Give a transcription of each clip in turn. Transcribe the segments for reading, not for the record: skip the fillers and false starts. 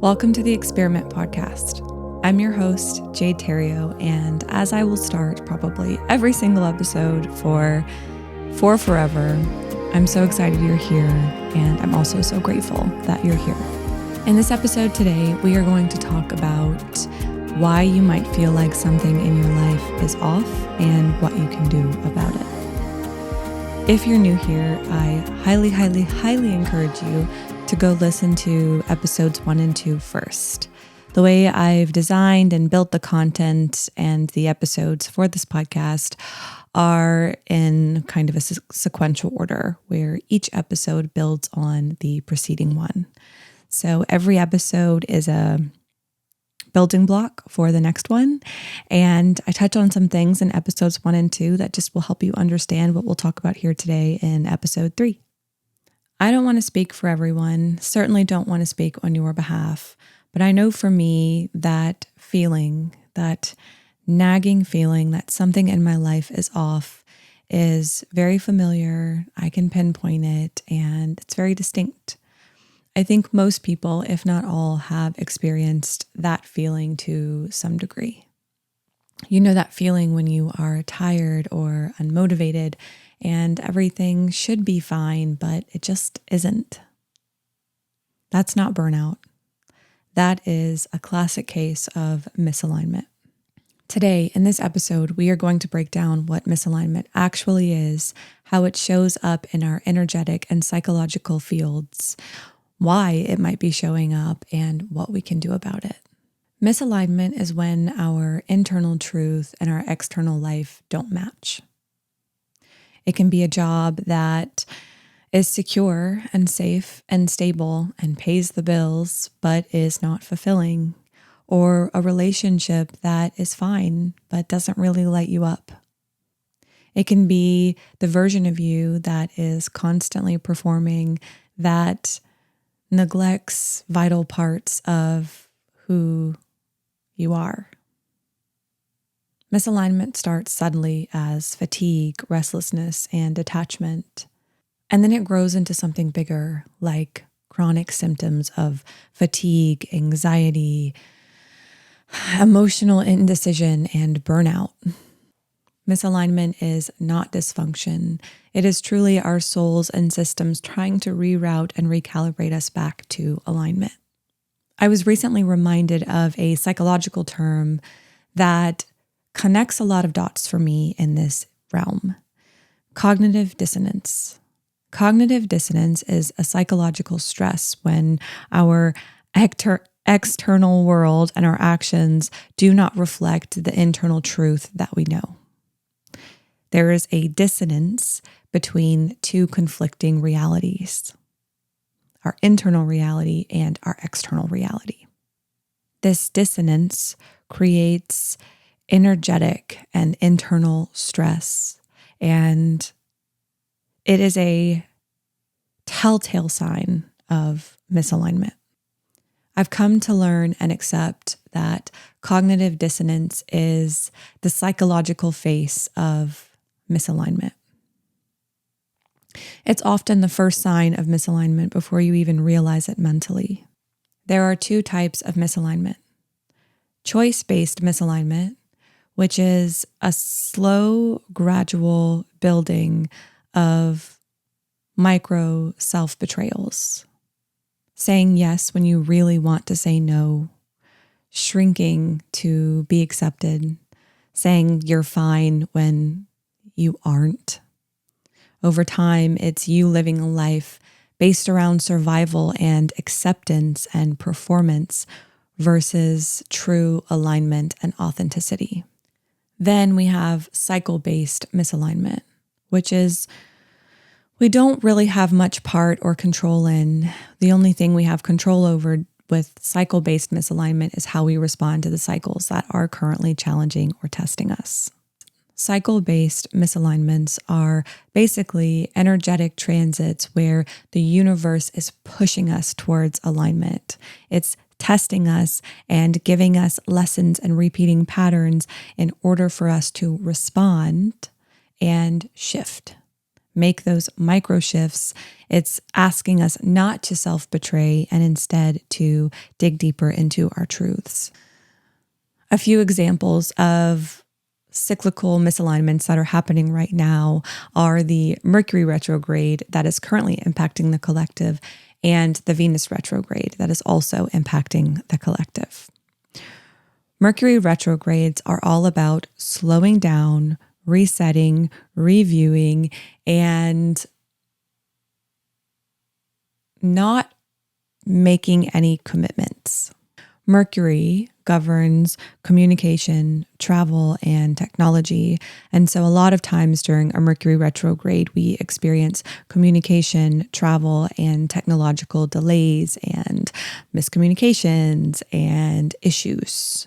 Welcome to the Experiment Podcast. I'm your host, Jade Terrio, and as I will start probably every single episode for forever, I'm so excited you're here, and I'm also so grateful that you're here. In this episode today, we are going to talk about why you might feel like something in your life is off and what you can do about it. If you're new here, I highly encourage you to go listen to episodes 1 and 2 first. The way I've designed and built the content and the episodes for this podcast are in kind of a sequential order where each episode builds on the preceding one. So every episode is a building block for the next one. And I touch on some things in episodes 1 and 2 that just will help you understand what we'll talk about here today in episode 3. I don't want to speak for everyone, certainly don't want to speak on your behalf, but I know for me that feeling, that nagging feeling that something in my life is off is very familiar. I can pinpoint it and it's very distinct. I think most people, if not all, have experienced that feeling to some degree. You know that feeling when you are tired or unmotivated and everything should be fine, but it just isn't. That's not burnout. That is a classic case of misalignment. Today, in this episode, we are going to break down what misalignment actually is, how it shows up in our energetic and psychological fields, why it might be showing up, and what we can do about it. Misalignment is when our internal truth and our external life don't match. It can be a job that is secure and safe and stable and pays the bills, but is not fulfilling, or a relationship that is fine, but doesn't really light you up. It can be the version of you that is constantly performing that neglects vital parts of who you are. Misalignment starts subtly as fatigue, restlessness, and detachment. And then it grows into something bigger, like chronic symptoms of fatigue, anxiety, emotional indecision, and burnout. Misalignment is not dysfunction. It is truly our souls and systems trying to reroute and recalibrate us back to alignment. I was recently reminded of a psychological term that connects a lot of dots for me in this realm. Cognitive dissonance. Cognitive dissonance is a psychological stress when our external world and our actions do not reflect the internal truth that we know. There is a dissonance between two conflicting realities, our internal reality and our external reality. This dissonance creates energetic and internal stress, and it is a telltale sign of misalignment. I've come to learn and accept that cognitive dissonance is the psychological face of misalignment. It's often the first sign of misalignment before you even realize it mentally. There are 2 types of misalignment. Choice-based misalignment, which is a slow, gradual building of micro self-betrayals. Saying yes when you really want to say no, shrinking to be accepted, saying you're fine when you aren't. Over time, it's you living a life based around survival and acceptance and performance versus true alignment and authenticity. Then we have cycle-based misalignment, which is we don't really have much part or control in. The only thing we have control over with cycle-based misalignment is how we respond to the cycles that are currently challenging or testing us. Cycle-based misalignments are basically energetic transits where the universe is pushing us towards alignment. It's testing us and giving us lessons and repeating patterns in order for us to respond and shift. make those micro shifts, it's asking us not to self-betray and instead to dig deeper into our truths. A few examples of cyclical misalignments that are happening right now are the Mercury retrograde that is currently impacting the collective and the Venus retrograde that is also impacting the collective. Mercury retrogrades are all about slowing down, resetting, reviewing, and not making any commitments. Mercury governs communication, travel, and technology. And so a lot of times during a Mercury retrograde, we experience communication, travel, and technological delays and miscommunications and issues.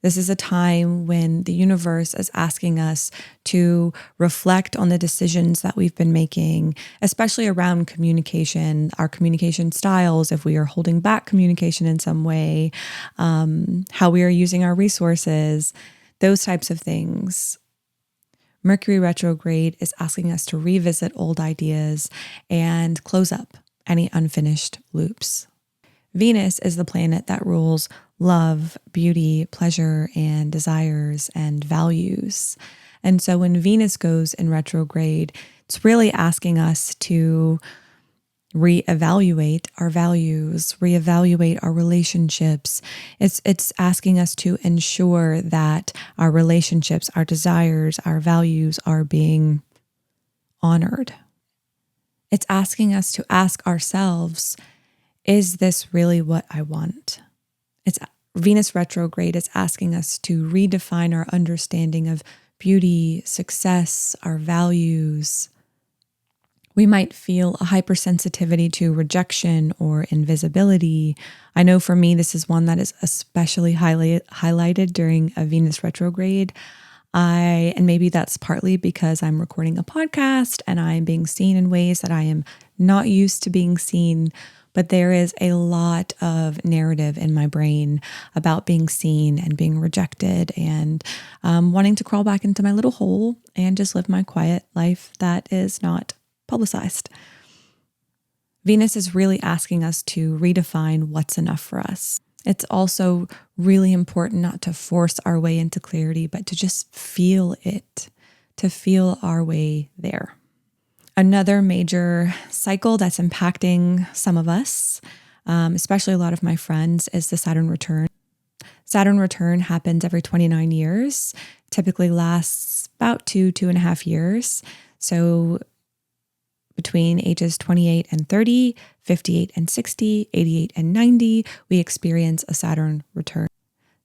This is a time when the universe is asking us to reflect on the decisions that we've been making, especially around communication, our communication styles, if we are holding back communication in some way, how we are using our resources, those types of things. Mercury retrograde is asking us to revisit old ideas and close up any unfinished loops. Venus is the planet that rules love, beauty, pleasure, and desires and values. And so when Venus goes in retrograde, it's really asking us to reevaluate our values, reevaluate our relationships. It's asking us to ensure that our relationships, our desires, our values are being honored. It's asking us to ask ourselves, is this really what I want? Venus retrograde is asking us to redefine our understanding of beauty, success, our values. We might feel a hypersensitivity to rejection or invisibility. I know for me, this is one that is especially highlighted during a Venus retrograde. And maybe that's partly because I'm recording a podcast and I'm being seen in ways that I am not used to being seen. But there is a lot of narrative in my brain about being seen and being rejected and wanting to crawl back into my little hole and just live my quiet life that is not publicized. Venus is really asking us to redefine what's enough for us. It's also really important not to force our way into clarity, but to just feel it, to feel our way there. Another major cycle that's impacting some of us, especially a lot of my friends, is the Saturn Return. Saturn Return happens every 29 years, typically lasts about 2.5 years. So between ages 28 and 30, 58 and 60, 88 and 90, we experience a Saturn Return.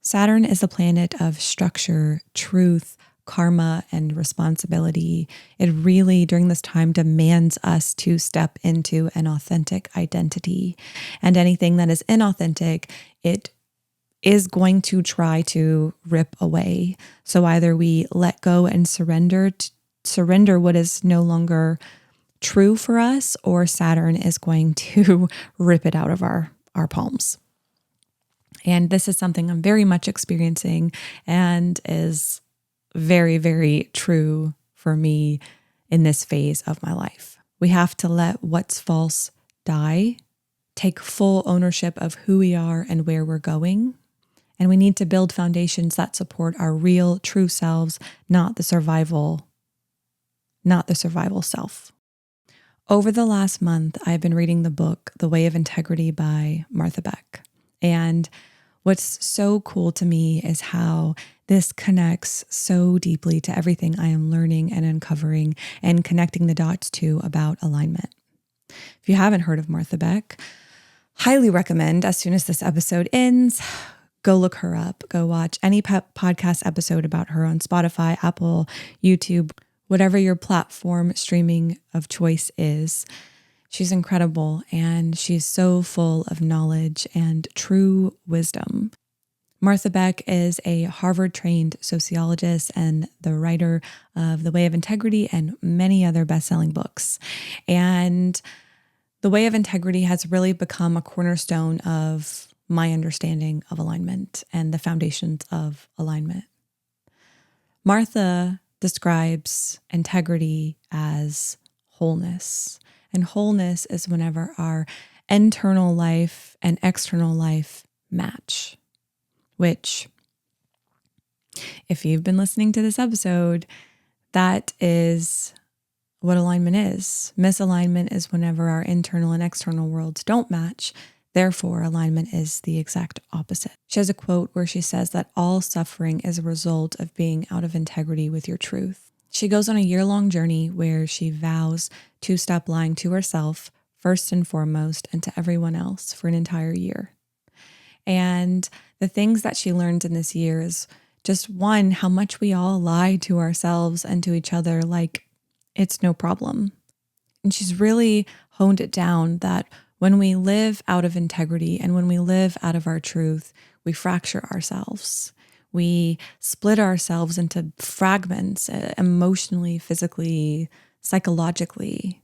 Saturn is the planet of structure, truth, karma, and responsibility. It really, during this time, demands us to step into an authentic identity. And anything that is inauthentic, it is going to try to rip away. So either we let go and surrender what is no longer true for us, or Saturn is going to rip it out of our palms. And this is something I'm very much experiencing and is very, very true for me in this phase of my life. We have to let what's false die, take full ownership of who we are and where we're going. And we need to build foundations that support our real, true selves, not the survival self. Over the last month, I've been reading the book, The Way of Integrity by Martha Beck. And what's so cool to me is how this connects so deeply to everything I am learning and uncovering and connecting the dots to about alignment. If you haven't heard of Martha Beck, highly recommend, as soon as this episode ends, go look her up. Go watch any podcast episode about her on Spotify, Apple, YouTube, whatever your platform streaming of choice is. She's incredible, and she's so full of knowledge and true wisdom. Martha Beck is a Harvard-trained sociologist and the writer of The Way of Integrity and many other best-selling books. And The Way of Integrity has really become a cornerstone of my understanding of alignment and the foundations of alignment. Martha describes integrity as wholeness. And wholeness is whenever our internal life and external life match, which, if you've been listening to this episode, that is what alignment is. Misalignment is whenever our internal and external worlds don't match. Therefore, alignment is the exact opposite. She has a quote where she says that all suffering is a result of being out of integrity with your truth. She goes on a year-long journey where she vows to stop lying to herself, first and foremost, and to everyone else for an entire year. And the things that she learned in this year is just one, how much we all lie to ourselves and to each other like it's no problem. And she's really honed it down that when we live out of integrity and when we live out of our truth, we fracture ourselves. We split ourselves into fragments emotionally, physically, psychologically.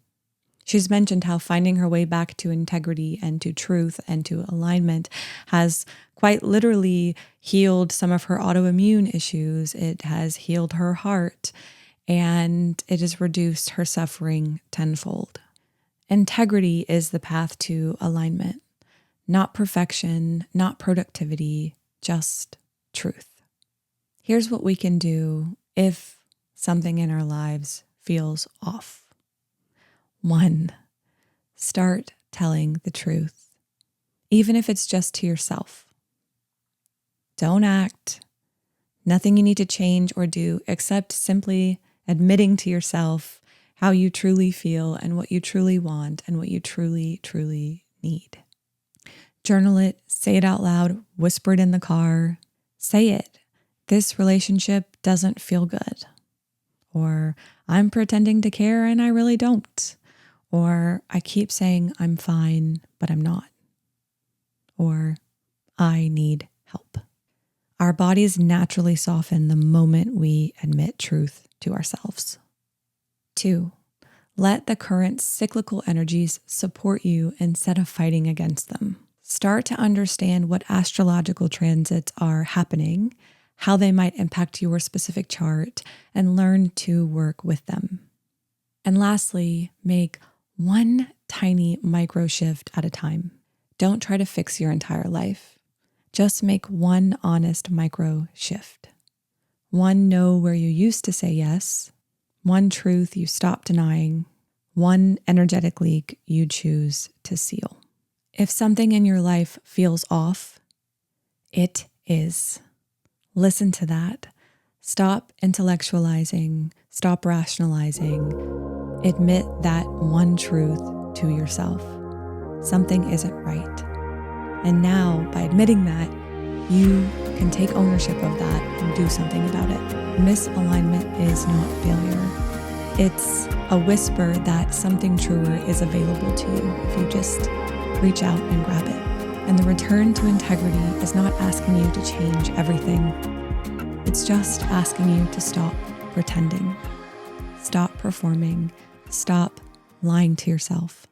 She's mentioned how finding her way back to integrity and to truth and to alignment has quite literally healed some of her autoimmune issues. It has healed her heart, and it has reduced her suffering tenfold. Integrity is the path to alignment, not perfection, not productivity, just truth. Here's what we can do if something in our lives feels off. 1, start telling the truth, even if it's just to yourself. Don't act. Nothing you need to change or do except simply admitting to yourself how you truly feel and what you truly want and what you truly, truly need. Journal it, say it out loud, whisper it in the car. Say it. This relationship doesn't feel good. Or I'm pretending to care and I really don't. Or I keep saying I'm fine, but I'm not. Or I need help. Our bodies naturally soften the moment we admit truth to ourselves. 2, let the current cyclical energies support you instead of fighting against them. Start to understand what astrological transits are happening, how they might impact your specific chart, and learn to work with them. And lastly, make one tiny micro shift at a time. Don't try to fix your entire life. Just make one honest micro shift. One no where you used to say yes. One truth you stop denying. One energetic leak you choose to seal. If something in your life feels off, it is. Listen to that. Stop intellectualizing. Stop rationalizing. Admit that one truth to yourself. Something isn't right. And now, by admitting that, you can take ownership of that and do something about it. Misalignment is not failure. It's a whisper that something truer is available to you if you just reach out and grab it. And the return to integrity is not asking you to change everything. It's just asking you to stop pretending, stop performing, stop lying to yourself.